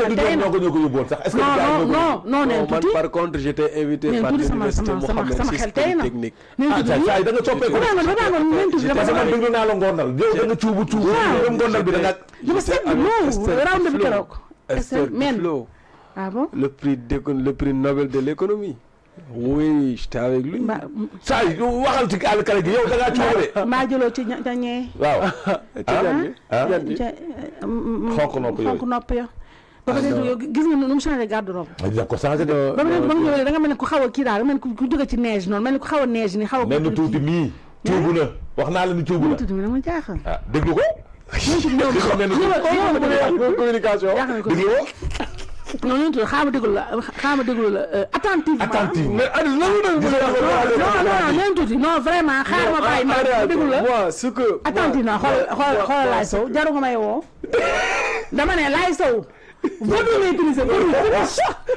ñoo ko yóbbuwoon sax est-ce que non man par contre j'étais invité par l'université Mohamed VI Polytechnique. saa da nga soppeeku parce que man déglu naa la ngondal yow da nga cuubu yow ngondal bi da nga Esther Duflo. Ah bon? Le prix Nobel de l'économie. Oui, j'étais avec lui. saa yi waxal ci àll kale gi yow da ngaa coow de. maa jëloo ci ñañee. waaw. xonk nopp ya. ba ko yow gis nga nu mu changé garde-robe. da ko changé de. ba mu ñëwee da nga mel ne ku xaw a kii daal mel ne ku jóge ci neige noonu mel ne ku xaw a neige ni xaw a. mel ni tuuti mii. cuubu na wax naa la ni cuubu na. tuuti mi dama jaaxal. ah déglu ko. communication déglu ko. non non xaaral ma déglu la attentivement. mais Aliou non tuuti non vraiment xaaral ma bàyyi ma déglu la. moi ce que. attentivement xool Laye Sow jaru nga may woo. dama ne Laye Sow. vodu lay utiliser vodu.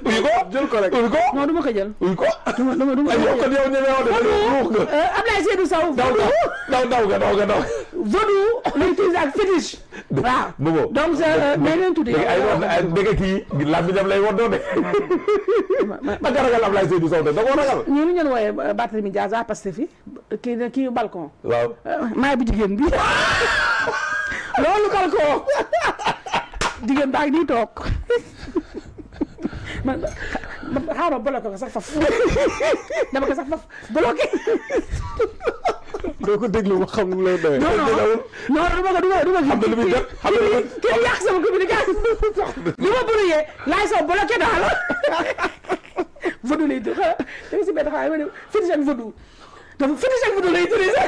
uy ko jël ko rek. uy ko non du ma ko jël. uy ko. du ma ko yow kon yow ñeme woon Ablaye Seydou Sow. daw nga. vodu lay utiliser ak fétiche. waaw donc mais leen tuddee. ay wax dëgg kii làmmiñam lay woddoo de. ba nga ragal Ablaye Seydou Sow de da koo ragal. ñu nu ngeen wooyee Barthélémy Dias à Pastef fi kii balcon. waaw. maay bu jigéen bi. loolu balcon. jigéen baa ngi nii toog. man xaaral ma bloqué ko sax faf. dama ko sax faf bloqué. doo ko déglu ma xam lu lay doyee. non du ma xam na lu muy def xam na lu muy kenn yàq sama communication. li ma brouillé Laye Sow bloqué daal. vodu lay tudd xanaa da nga si benn xaaral ma ne fétiche ak vodu dafa fétiche ak vodu lay utilisé.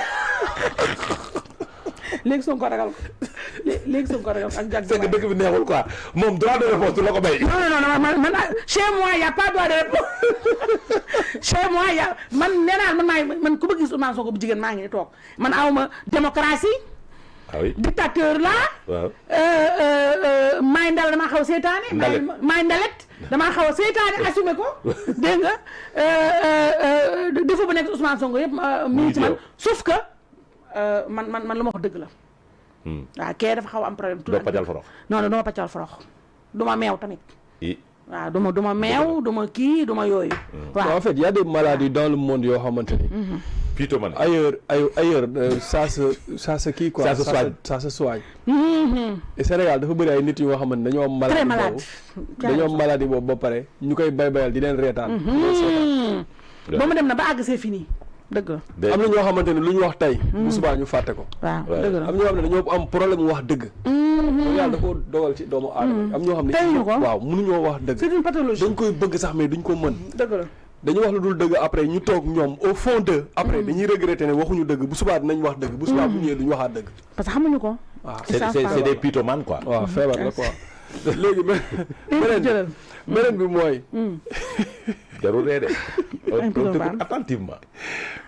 léegi Sonko ragal ko léegi Sonko ragal ko ak jag. c'est que dëkk bi neexul quoi moom droit de réponse la ko bay. non man chez moi y a pas droit de réponse. chez moi y a man nee naa man ku bëgg gis Ousmane Sonko bu jigéen maa ngi ni toog man awma démocratie. ah oui dictateur la. waaw. maay ndal damaa xaw a seetaane. maay ndalet damaa xaw a seetaane assumé ko. dégg nga défaut bu nekk Ousmane Sonko yëpp mi ngi ci man sauf que. man lu ma wax dëgg la. waaw kee dafa xaw am problème. doo pàccal forox. non du ma pàccal forox du ma meew tamit. waaw du ma meew du ma kii du ma yooyu. waaw en fait y a des maladies dans le monde yoo xamante ni. plutôt man. ailleurs ça se kii quoi. ça se soigne. et Sénégal dafa bëri ay nit yoo xamante ni dañoo am. très malade dañoo am maladie boobu ba pare ñu koy bayal di leen reetaan. ba mu dem na ba àgg c'est fini. dëgg la am na ñoo xamante ne lu ñu wax tey. bu subaa ñu fàtte ko. waaw dëgg la am ñoo xam ne dañoo am problème mu wax dëgg. yàlla da koo dogal ci doomu aadama. am ñoo xam ne teyuñu ko waaw mënuñoo wax dëgg. c'est une pathologie dañ koy bëgg sax mais duñ ko mën. dëgg la dañu wax lu dul dëgg après ñu toog ñoom au fond de. après dañuy regretter ne waxuñu dëgg bu subaa dinañ wax dëgg. bu subaa bu ñëwee duñ waxaat dëgg. parce que xamuñu ko. waaw c'est des pythomanes quoi. waaw feebar la quoi. léegi beneen bi mooy. jarul dee de. attentivement.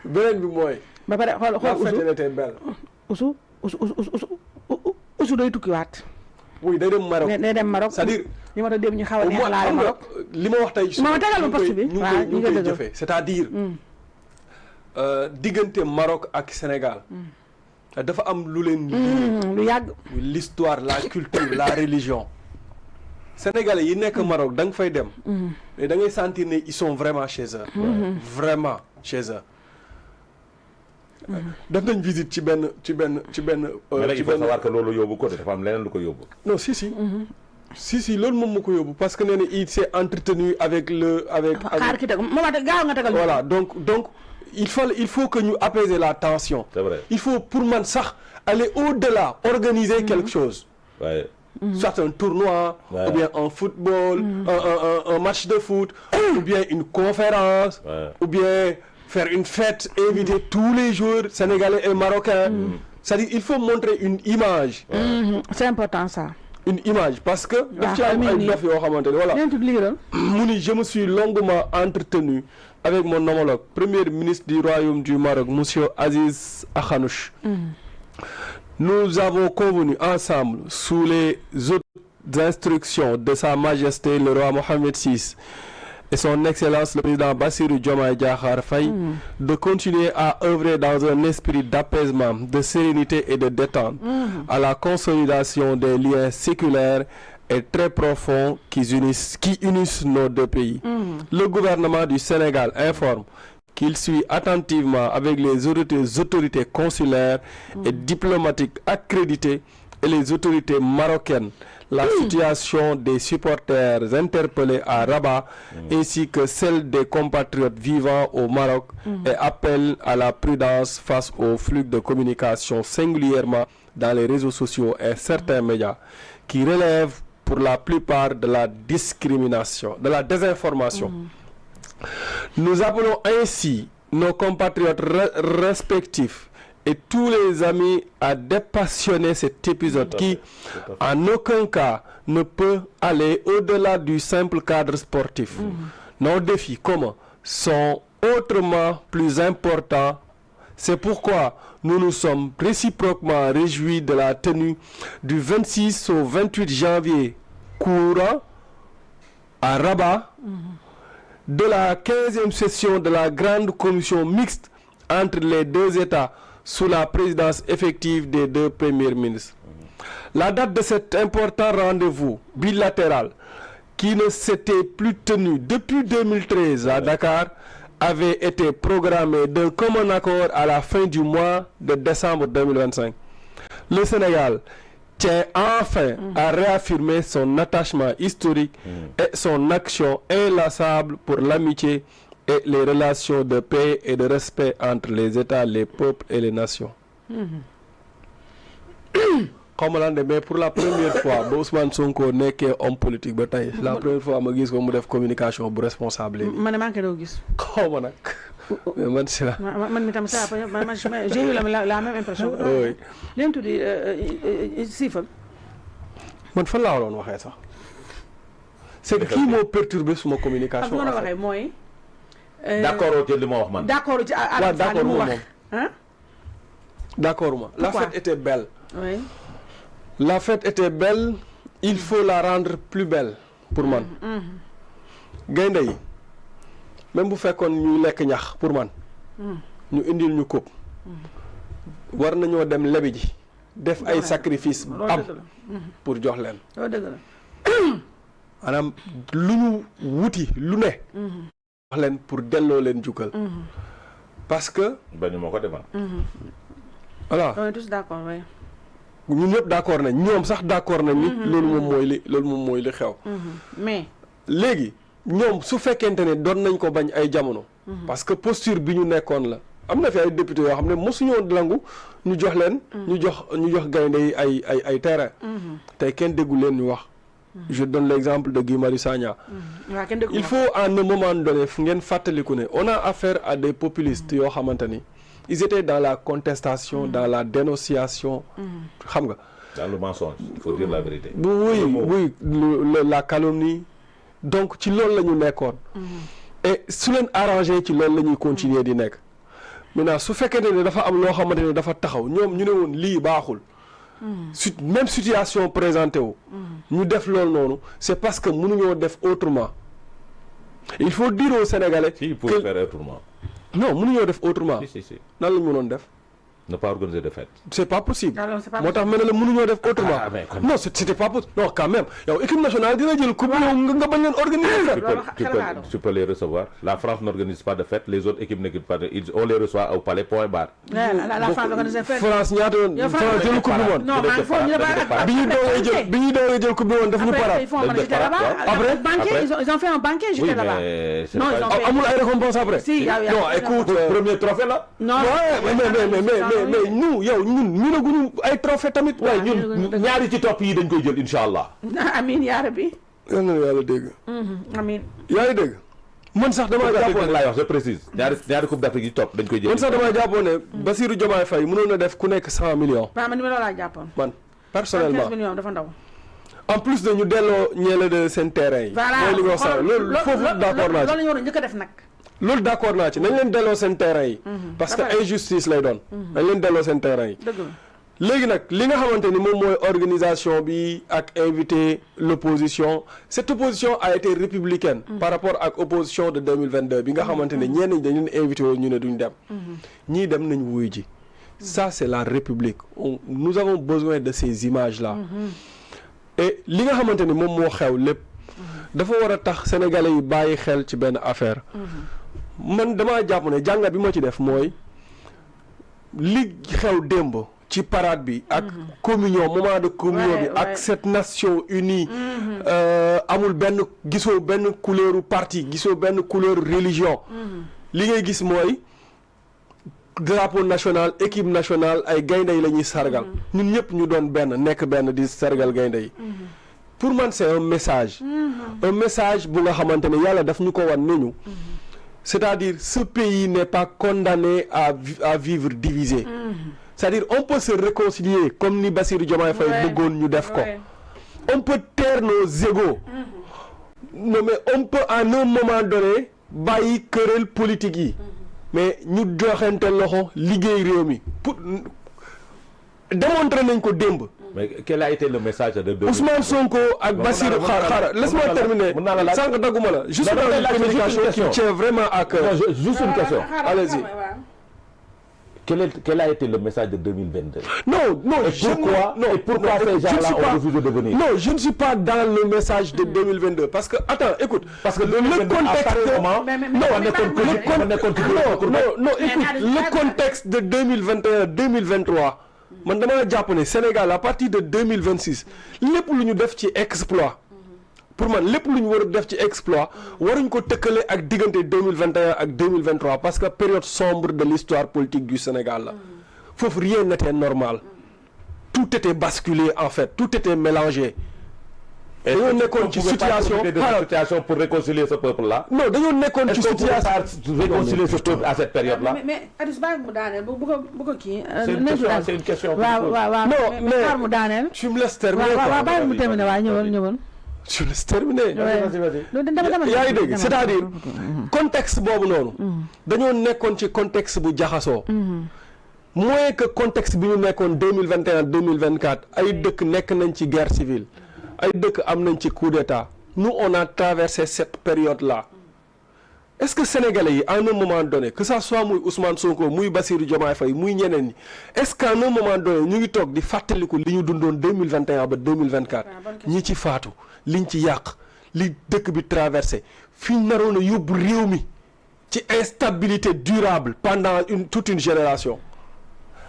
beneen bi mooy. ba pare xool la fête était belle. Oussou day tukkiwaat. oui day dem Maroc. day dem Maroc c'est-à-dire. li ma doon dem ñu xaw a neexalaale Maroc. li ma wax tey. ma tegal ma poste bi ñu ngi koy jëfee c'est-à-dire. diggante Maroc ak Sénégal. dafa am lu leen. lu yàgg. l'histoire la culture la religion. Sénégalais yi nekk Maroc da nga fay dem. mais da ngay sentir ne ils sont vraiment chez eux. vraiment chez eux. def nañ visite ci benn. mais nag il faut savoir que loolu yóbbu ko dafa am leneen lu ko yóbbu. non si loolu moom moo ko yóbbu parce que nee na il s'est entretenu avec le. xaar ki teg moo wax gaaw nga tegal. voilà donc il faut que ñu apaiser la tension. c'est vrai il faut pour man sax aller au-delà organiser quelque chose. Ouais. Soit un tournoi, ou bien un football, un match de foot, ou bien une conférence, ou bien faire une fête, inviter tous les joueurs sénégalais et marocains. C'est-à-dire il faut montrer une image. C'est important ça. Une image parce que voilà. Je me suis longuement entretenu avec mon homologue, premier ministre du Royaume du Maroc, monsieur Aziz Akhanouch. Nous avons convenu ensemble, sous les autres instructions de Sa Majesté le roi Mohamed VI et son Excellence le président Bassirou Diomaye Diakhar Faye, de continuer à œuvrer dans un esprit d'apaisement, de sérénité et de détente à la consolidation des liens séculaires et très profonds qui unissent nos deux pays. Le gouvernement du Sénégal informe qu'il suit attentivement avec les autorités consulaires et diplomatiques accréditées et les autorités marocaines la situation des supporters interpellés à Rabat ainsi que celle des compatriotes vivant au Maroc et appelle à la prudence face aux flux de communication, singulièrement dans les réseaux sociaux et certains médias qui relèvent pour la plupart de la discrimination, de la désinformation. Nous appelons ainsi nos compatriotes respectifs et tous les amis à dépassionner cet épisode qui, en aucun cas, ne peut aller au-delà du simple cadre sportif. Nos défis communs sont autrement plus importants. C'est pourquoi nous nous sommes réciproquement réjouis de la tenue du 26 au 28 janvier courant à Rabat de la 15e session de la grande commission mixte entre les deux États sous la présidence effective des deux premiers ministres. La date de cet important rendez-vous bilatéral qui ne s'était plus tenu depuis 2013 à Dakar avait été programmé d'un commun accord à la fin du mois de décembre 2025. Le Sénégal tient enfin à réaffirmer son attachement historique et son action inlassable pour l'amitié et les relations de paix et de respect entre les États, les peuples et les nations. Comme l'an mais pour la première fois Ousmane Sonko nekkee homme politique ba tey la première fois ma gis ko mu def communication bu responsable bi. man maa ngi koy gis. xaw ma nag mais man si la. man mi tam ça j'ai eu la même impression. oui. li mu tudd Sifa. man fan laa waroon waxee sax. c'est que kii moo perturbé suma communication. xam nga waxee mooy. d'accord ci li ma wax man. d'accord ci à d'accord moom hein? D'accord ma. La fête était belle. Oui. La fête était belle, il faut la rendre plus belle pour man. gaynde yi même bu fekkoon ñu lekk ñax pour man. ñu indil ñu ko. war nañoo dem lebi ji def ay sacrifice am pour jox leen. loolu dëgg la. maanaam lu ñu wuti lu ne. jox leen pour delloo leen jukkal. parce que. bañu ma ko demal. voilà on est tous d'accord oui. ñun ñëpp d'accord nañ ñoom sax d'accord nañ ni loolu moom mooy li xew. mais léegi ñoom su fekkente ne doon nañ ko bañ ay jamono. parce que posture bi ñu nekkoon la am na fi ay député yoo xam ne mosuñoo nangu ñu jox leen. ñu jox gaynde yi ay terrain. tey kenn déggu leen ñu wax. je donne l'exemple de Guy Marius Sagna. Il faut à un moment donné ngeen fàttaliku ne on a affaire à des populistes yoo xamante ni. Ils étaient dans la contestation, dans la dénonciation. Dans le mensonge, il faut dire la vérité. Oui, la calomnie. Donc, ci loolu la ñu nekkoon. Et su leen arrangé ci loolu la ñuy continuer di nekk. Maintenant su fekkente ne dafa am loo xamante ne dafa taxaw ñoom ñu ne woon lii baaxul. Même situation présentée wu. ñu def loolu noonu c'est parce que mënuñoo def autrement. Il faut dire aux Sénégalais. Si, il faut faire autrement. Non, mënuñoo def autrement. Si. nan la ñu mënoon def. Ne pas organiser de fête. C'est pas possible. moo tax ma ne la mënuñoo def autrement. Non, c'était pas possible. Non, quand même. yow équipe nationale dina jël coupe nga bañ leen organiser. Tu peux les recevoir. La France n'organise pas de fête. Les autres équipes n'équipent pas. On les reçoit au palais, point barre. La France organise fête. France ñaata yoon France jël coupe du monde. Non, man foo ñu bi ñu dooree jël coupe du monde def ñu para. Après ils ont fait un banquet, j'étais là-bas. Non, ils ont fait. Amul ay récompense après. Si, non, écoute, premier trophée là. Non. mais nous yow ñu ne guñu ay trophée tamit. waaye ñun ñaari ci topp yi dañ koy jël incha allah. amiin yaa rabbi. yal na yàlla dégg. amiin. yaa ngi dégg. man sax damaa jàppoon laay wax je précise. ñaari coupe d'Afrique yi topp dañ koy jël. man sax damaa jàppoon ne Bassirou Diomaye Faye mënoon na def ku nekk 100 millions. waaw man ni ma loolu laa jàppoon. man personnellement 15 millions dafa ndaw. en plus de ñu delloo ñeele de seen terrain yi. voilà mooy li nga wax sax loolu foofu d'accord naa ci. loolu la ñu war a njëkk a def nag. loolu d'accord naa ci nañ leen delloo seen terrain yi. parce que injustice lay doon. nañ leen delloo seen terrain yi. dëgg la léegi nag li nga xamante ni moom mooy organisation bi ak inviter l'opposition cette opposition a été républicaine. par rapport ak opposition de 2022 bi nga xamante ne ñenn ñi dañu leen invité woon ñu ne duñ dem. ñii dem nañ wuy ji. ça c'est la République nous avons besoin de ces images là. et li nga xamante ni moom moo xew lépp dafa war a tax sénégalais yi bàyyi xel ci benn affaire man damaa jàpp ne jàngat bi ma ci def mooy li xew démb ci parade bi ak communion moment de communion bi ak cette nation unie amul benn gisoo benn couleuru parti gisoo benn couleur religion li ngay gis mooy drapeau national équipe nationale ay gaynde yi la ñuy sargal ñun ñëpp ñu doon benn nekk benn di sargal gaynde yi pour man c'est un message bu nga xamante ne yàlla daf ñu ko wan ne ñu c'est-à-dire ce pays n'est pas condamné à vivre divisé c'est-à-dire on peut se réconcilier comme ni Bassirou Diomaye Faye bëggoon ñu def ko on peut taire nos égos non mais on peut à un moment donné bàyyi querelle politique yi mais ñu joxante loxo liggéey réew mi pour démontrer nañ ko démb. mais quel a été le message de Ousmane Sonko ak Bassirou xaaral laisse-moi terminer sànq dagguma la juste dans la communication qui tient vraiment à cœur. juste une question allez-y. Quel a été le message de 2022? Non, et pourquoi ces gens-là ont refusé de venir? Non, je ne suis pas dans le message de 2022 parce que attends, écoute, parce que le contexte de 2021-2023 man dama jàpp ne Sénégal à partir de 2026 lépp lu ñu def ci exploit pour man lépp lu ñu war a def ci exploit waruñ ko tëkkale ak diggante 2021 ak 2023 parce que période sombre de l'histoire politique du Sénégal la foofu rien n'était normal tout était basculé en fait tout était mélangé. dañoo nekkoon ci situation pour réconcilier ce peuple là. non dañoo nekkoon ci situation réconcilier ce peuple à cette période là. mais Addis bàyyi mu daaneel bu ko kii. c'est une question. waaw mais xaar mu daaneel. tu me laisses terminer quoi. waaw bàyyi mu terminer waaw ñëwal. tu me laisses terminer. vas-y. yaa ngi dégg c'est-à-dire contexte boobu noonu. dañoo nekkoon ci contexte bu jaxasoo. moins que contexte bi ñu nekkoon 2021 2024 ay dëkk nekk nañ ci guerre civile. ay dëkk am nañ ci coup d'état nous on a traversé cette période là est-ce que sénégalais yi à un moment donné que ça soit muy Ousmane Sonko muy Bassirou Diomaye Faye muy ñeneen ñi est-ce qu'à un moment donné ñu ngi toog di fàttaliku li ñu dundoon 2021 ba 2024 ñi ci faatu liñ ci yàq li dëkk bi traversé fi ñu naroon a yóbbu réew mi ci instabilité durable pendant toute une génération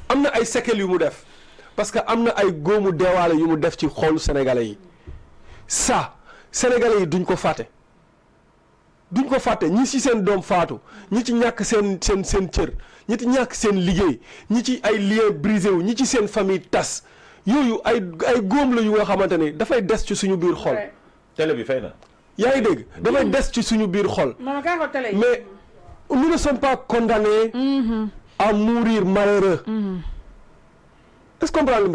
am na ay séquelles yu mu def parce que am na ay góomu deewaale yu mu def ci xolu sénégalais yi ça sénégalais yi duñ ko fàtte ñi ci seen doom faatu ñi ci ñàkk seen cër ñi ci ñàkk seen liggéey ñi ci ay liens brisé wu ñi ci seen famille tas yooyu ay góom la yu nga xamante ni dafay des ci suñu biir xol. télé bi fay na. yaa ngi dégg dafay des ci suñu biir xol. mais nous ne sommes pas condamnés à mourir malheureux. Est-ce qu'on comprend le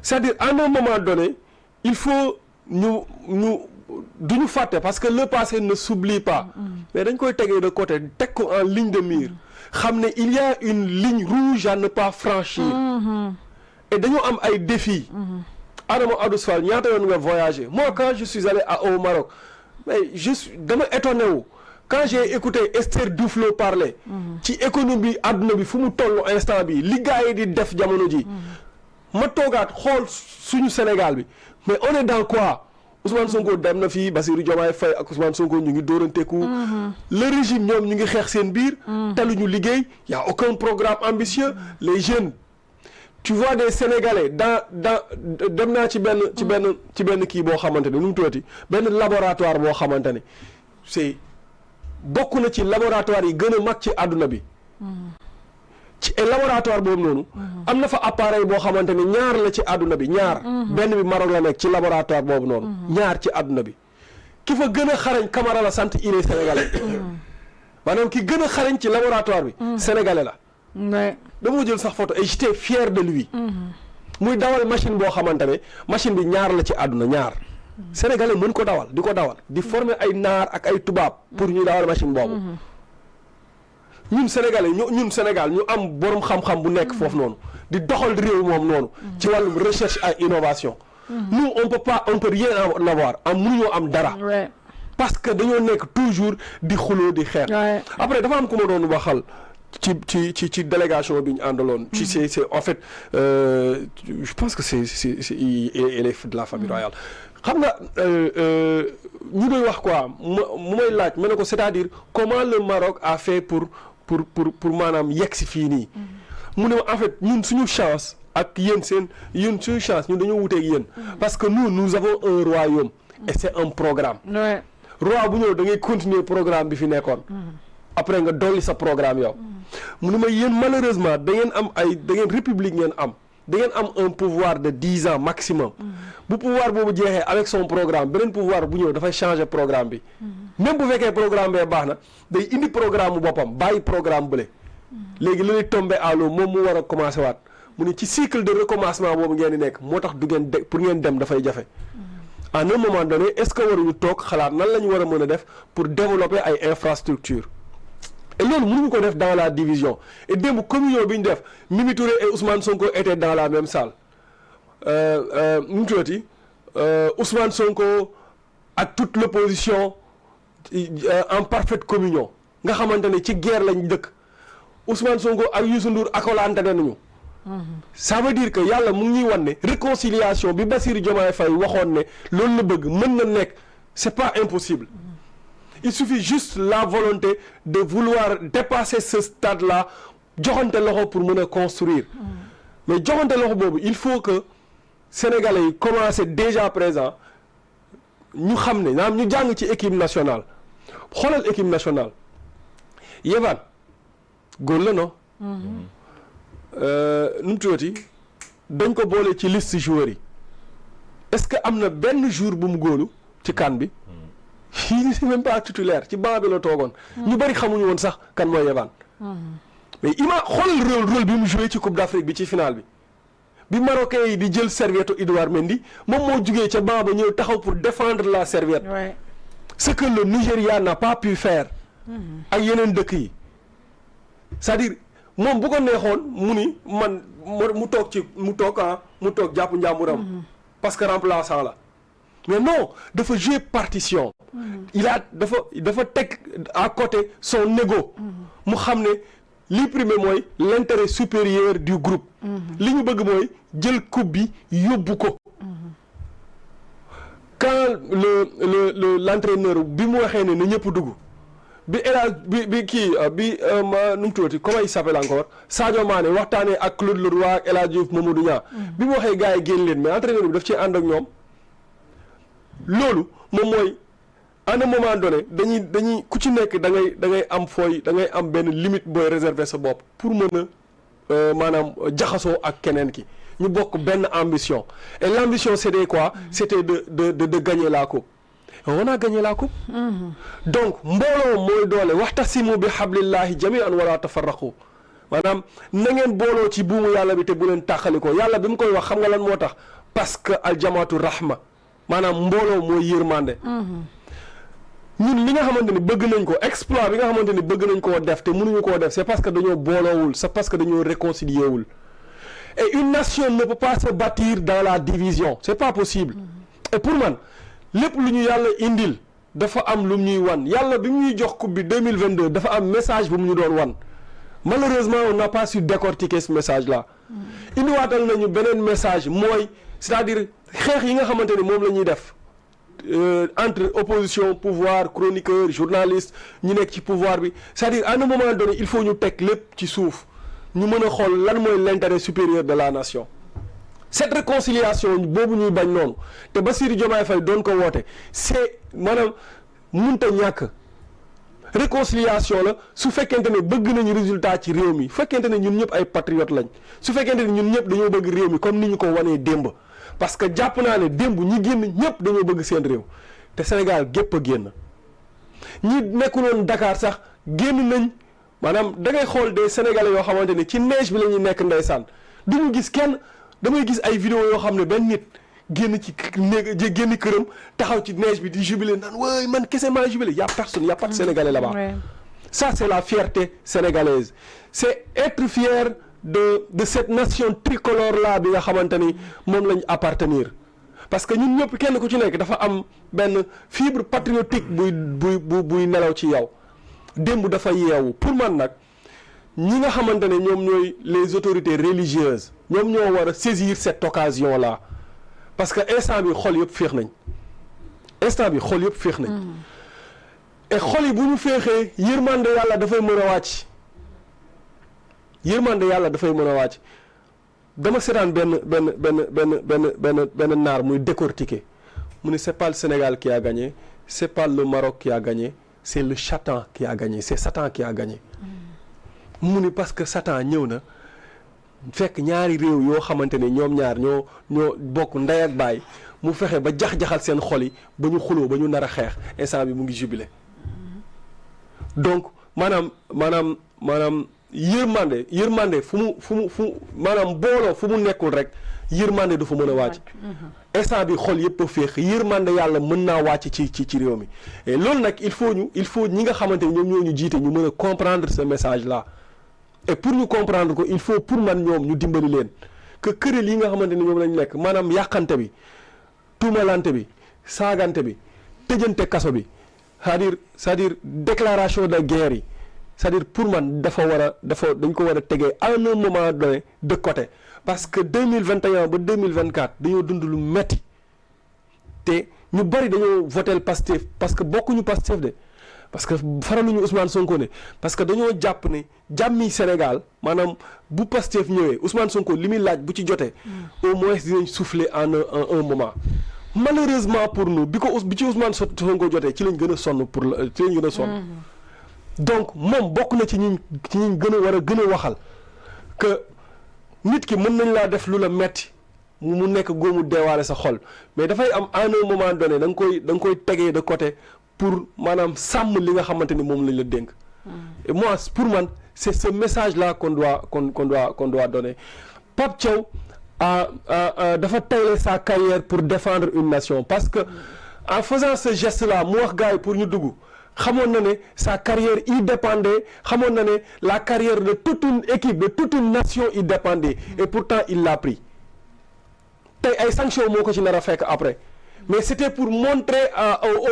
c'est-à-dire à un moment donné il faut duñu fàtte parce que le passé ne s'oublie pas mais dañ koy tegee de côté teg ko en ligne de mire xam ne il y a une ligne rouge à ne pas franchir et dañoo am ay défis Adama Adous Fall ñaata yoon nga voyager moi quand je suis allé au Maroc mais dama étonné wu quand j'ai écouté Esther Duflo parler ci économie adduna bi fu mu tollu instant bi li gars yi di def jamono ji ma toogaat xool suñu Sénégal bi mais on est dans quoi Ousmane Sonko dem na fii Bassirou Diomaye Faye ak Ousmane Sonko ñu ngi dóoranteku le régime ñoom ñu ngi xeex seen biir taluñu liggéey y a aucun programme ambitieux les jeunes tu vois des Sénégalais dans dem naa ci benn kii boo xamante ne nu mu tuddati benn laboratoire boo xamante ne c'est bokk na ci laboratoire yi gën a mag ci àdduna bi ci laboratoire boobu noonu am na fa appareil boo xamante ne ñaar la ci àdduna bi ñaar benn bi Maroc la nekk ci laboratoire boobu noonu ñaar ci àdduna bi ki fa gën a xarañ Camara la sant il est sénégalais maanaam ki gën a xarañ ci laboratoire bi sénégalais la dama jël sax photo et j'étais fier de lui muy dawal machine boo xamante ne machine bi ñaar la ci àdduna ñaar sénégalais mën ko dawal di former ay naar ak ay tubaab pour ñu dawal machine boobu ñun Sénégalais ñun Sénégal ñu am borom xam-xam bu nekk foofu noonu di doxal réew moom noonu ci wàllum recherche et innovation nous on peut rien en avoir mënuñoo am dara parce que dañoo nekk toujours di xuloo di xeex après dafa am ku ma doon waxal ci délégation bi ñu àndaloon ci c'est en fait je pense que c'est elle est de la famille royale xam nga ñu doy wax quoi mu may laaj ma ne ko c'est-à-dire comment le Maroc a fait pour maanaam yegg si fii nii. mu ne en fait ñun suñu chance ak yéen suñu chance ñun dañoo wuteeg yéen. parce que nous avons un royaume. et c'est un programme. roi bu ñëw da ngay continuer programme bi fi nekkoon. après nga dolli sa programme yow. mu ne ma yéen malheureusement da ngeen république ngeen am. da ngeen am un pouvoir de 10 ans maximum. bu pouvoir boobu jeexee avec son programme beneen pouvoir bu ñëw dafay changer programme bi. même bu fekkee programme bee baax na day indi programme bu boppam bàyyi programme bële. léegi li ñuy tombé à l'eau moom mu war a commencé waat mu ne ci cycle de recommencement boobu ngeen di nekk moo tax du ngeen pour ngeen dem dafay jafe. à un moment donné est-ce que waruñu toog xalaat nan la ñu war a mën a def pour développer ay infrastructures. et loolu mënuñu ko def dans la division et démb communion bi ñu def Mimi Touré et Ousmane Sonko étaient dans la même salle nu mu tuddati Ousmane Sonko ak toute l'opposition en parfaite communion nga xamante ne ci guerre lañ dëkk Ousmane Sonko ak Youssou Ndour akolante nañu. ça veut dire que yàlla mu ngi ñuy wan ne réconciliation bi Bassirou Diomaye Faye waxoon ne loolu la bëgg mën na nekk c'est pas impossible. il suffit juste la volonté de vouloir dépasser ce stade-là joxante loxo pour mën a construire. mais joxante loxo boobu il faut que sénégalais yi commencé déjà présent ñu xam ne naam ñu jàng ci équipe nationale xoolal équipe nationale Yehvan góor la non. nu mu tuddati dañ ko boole ci liste joueurs yi est-ce que am na benn jour bu mu góolu ci CAN bi. il c'est même pas titulaire ci banc bi la toogoon. ñu bari xamuñu woon sax kan mooy Yehvan. mais xoolal rôle bi mu joué ci Coupe d'Afrique bi ci finale bi Marocains yi di jël serviette Edouard Mendy moom moo jugee ca banc ba ñëw taxaw pour défendre la serviette. Ouais. Ce que le Nigeria n'a pas pu faire. ak yeneen dëkk yi c'est-à-dire moom bu ko neexoon mu ni man mu toog jàpp njàmburam. parce que remplaçant la. mais non dafa jouer partition. dafa teg à côté son ego. mu xam ne li primé mooy l'intérêt supérieur du groupe. li ñu bëgg mooy jël coupe bi yóbbu ko. quand l'entraîneur bi mu waxee ne na ñëpp dugg bi nu mu tuddati comment il s'appelle encore Sadio Mané waxtaanee ak Claude Leroy ak El Hadji Diouf Mamadou Niang. bi mu waxee gars yi génn leen mais entraîneur bi daf ci ànd ak ñoom. loolu moom mooy à un moment donné dañuy ku ci nekk da ngay am benn limite booy réserver sa bopp pour mën a maanaam jaxasoo ak keneen ki ñu bokk benn ambition et l'ambition c'était quoi c'était de gagner la coupe et on a gagné la coupe. donc mbooloo mooy doole waxtasimu bi hablillahi jami'an wala tafarraqu maanaam na ngeen booloo ci buumu yàlla bi te bu leen tàqali ko yàlla bi mu koy wax xam nga lan moo tax parce que aljamaatu rahma maanaam mbooloo mooy yërmande. ñun li nga xamante ni bëgg nañ ko exploit bi nga xamante ni bëgg nañ koo def te mënuñu koo def c'est parce que dañoo booloowul c'est parce que dañoo réconcilier wul et une nation ne peut pas se bâtir dans la division c'est pas possible. et pour man lépp lu ñu yàlla indil dafa am lu ñuy wan yàlla bi mu ñuy jox coupe bi 2022 dafa am message bu mu ñu doon wan malheureusement on n'a pas su décortiquer ce message là. indiwaatal nañu beneen message mooy c'est-à-dire xeex yi nga xamante ni moom la ñuy def. Entre opposition pouvoir chroniqueur journaliste ñu nekk ci pouvoir bi c'est-à-dire à un moment donné il faut ñu teg lépp ci suuf ñu mën a xool lan mooy l'intérêt supérieur de la nation. cette réconciliation boobu ñuy bañ noonu te Bassirou Diomaye Faye doon ko woote c'est maanaam mënta ñàkk réconciliation la su fekkente ne bëgg nañu résultat ci réew mi fekkente ne ñun ñëpp ay patriotes lañ su fekkente ne ñun ñëpp dañoo bëgg réew mi comme ni ñu ko wanee démb. parce que jàpp naa ne démb ñi génn ñëpp dañoo bëgg seen réew te Sénégal gépp a génn ñi nekkuloon Dakar sax génn nañ maanaam da ngay xool des Sénégalais yoo xamante ne ci neige bi la ñuy nekk ndeysaan du ñu gis kenn damay gis ay vidéo yoo xam ne benn nit génn ci génn këram taxaw ci neige bi di jubilé naan waay man kese maa jubilé y a personne y a pas de Sénégalais là-bas. ça c'est la fierté sénégalaise c'est être fier de cette nation tricolore là bi nga xamante ni moom lañ appartenir parce que ñun ñëpp kenn ku ci nekk dafa am benn fibre patriotique buy nelaw ci yow démb dafa yeewu pour man nag ñi nga xamante ne ñoom ñooy les autorités religieuses ñoom ñoo war a saisir cette occasion là parce que instant bi xol yëpp féex nañ instant bi xol yëpp féex nañ et xol yi bu ñu féexee yërmande yàlla dafay mën a wàcc yërmande yàlla dafay mën a wàcc dama seetaan benn naar muy décortiquer mu ne c'est pas le Sénégal qui a gagné c'est pas le Maroc qui a gagné c'est le Satan qui a gagné c'est Satan qui a gagné mu ni parce que Satan ñëw na fekk ñaari réew yoo xamante ne ñoom ñaar ñoo bokk ndey ak baay mu fexe ba jax-jaxal seen xol yi ba ñu xuloo ba ñu nar a xeex instant bi mu ngi jubilé donc maanaam yërmande fu mu maanaam booloo fu mu nekkul rek yërmande du fa mën a wàcc instant bi xol yëpp a féex yërmande yàlla mën naa wàcc ci réew mi et loolu nag il faut ñi nga xamante ne ñoom ñoo ñu jiite ñu mën a comprendre ce message là et pour ñu comprendre ko il faut pour man ñoom ñu dimbali leen que kuréel yi nga xamante ne ñoom lañ nekk maanaam yàqante bi tuumalante bi saagante bi tëjante kaso bi c'est-à-dire déclaration de guerre yi c'est-à-dire pour man dañ ko war a tegee à un moment donné de côté parce que 2021 ba 2024 dañoo dund lu metti te ñu bari dañoo votel Pastef parce que bokkuñu Pastef de parce que faraluñu Ousmane Sonko ne parce que dañoo jàpp ne jàmmi Sénégal maanaam bu Pastef ñëwee Ousmane Sonko li muy laaj bu ci jotee au moins dinañ souffler en un moment malheureusement pour nous bi ci Ousmane Sonko jotee ci lañ gën a sonn donc moom bokk na ci ñi gën a war a gën a waxal que nit ki mën nañ laa def lu la metti mu nekk góomu deewaale sa xol mais dafay am à un moment donné da nga koy tegee de côté pour maanaam sàmm li nga xamante ni moom lañ la dénk et moi pour man c'est ce message là qu'on doit donner. Pape Thiaw dafa tayle sa carrière pour défendre une nation parce que en faisant ce geste là mu wax gars yi pour ñu dugg xamoon na ne sa carrière y dépendait xamoon na ne la carrière de toute une équipe de toute une nation y dépendait et pourtant il l'a pris tey ay sanctions moo ko ci nar a fekk après mais c'était pour montrer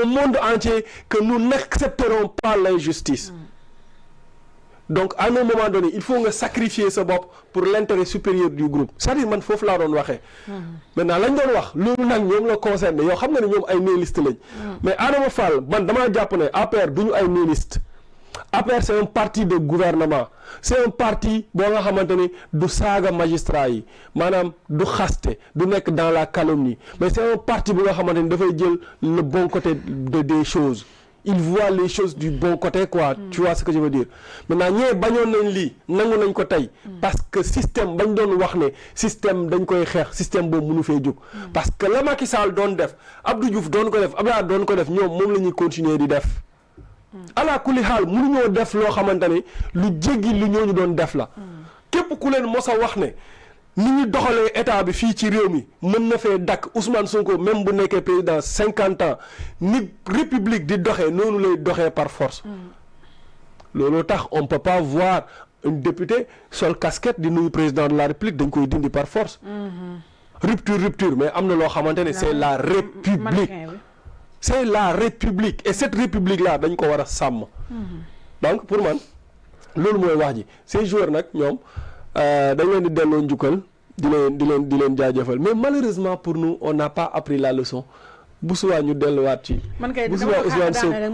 au monde entier que nous n'accepterons pas l'injustice donc à un moment donné il faut nga sacrifier sa bopp pour l'intérêt supérieur du groupe c'est-à-dire man foofu laa doon waxee maintenant lañ doon wax loolu nag ñoom la concerné yow xam nga ne ñoom ay nihiliste lañ mais Adama Fall man damaa jàpp ne APR du ñu ay nihiliste APR c'est un parti de gouvernement c'est un parti boo nga xamante ni du saaga magistrat yi maanaam du xaste du nekk dans la calomnie mais c'est un parti bu nga xamante ni dafay jël le bon côté des choses il voit les choses du bon côté quoi tu vois ce que je veux dire maintenant ñee bañoon nañ lii nangu nañ ko tey parce que système bañ doon wax ne système dañ koy xeex système boobu mënu fee jóg parce que la Macky Sall doon def Abdou Diouf doon ko def Abdoulaye doon ko def ñoom moom la ñuy continuer di def ala kulli xaal mënuñoo def loo xamante ni lu jéggi lu ñooñu doon def la képp ku leen mos a wax ne ni ñu doxalee état bi fii ci réew mi mën na fee dakk Ousmane Sonko même bu nekkee président 50 ans ni république di doxee noonu lay doxee par force loolu tax on peut pas voir un député sol casquette di nuyu président de la république dañ koy dindi par force rupture mais am na loo xamante ne c'est la république c'est la république et cette république là dañ ko war a sàmm donc pour man loolu mooy wax ji ces joueurs nag ñoom dañ leen di delloo njukkal di leen jaajëfal mais malheureusement pour nous on n'a pas appris la leçon bu subaa ñu delluwaat ci bu subaa Ousmane Sonko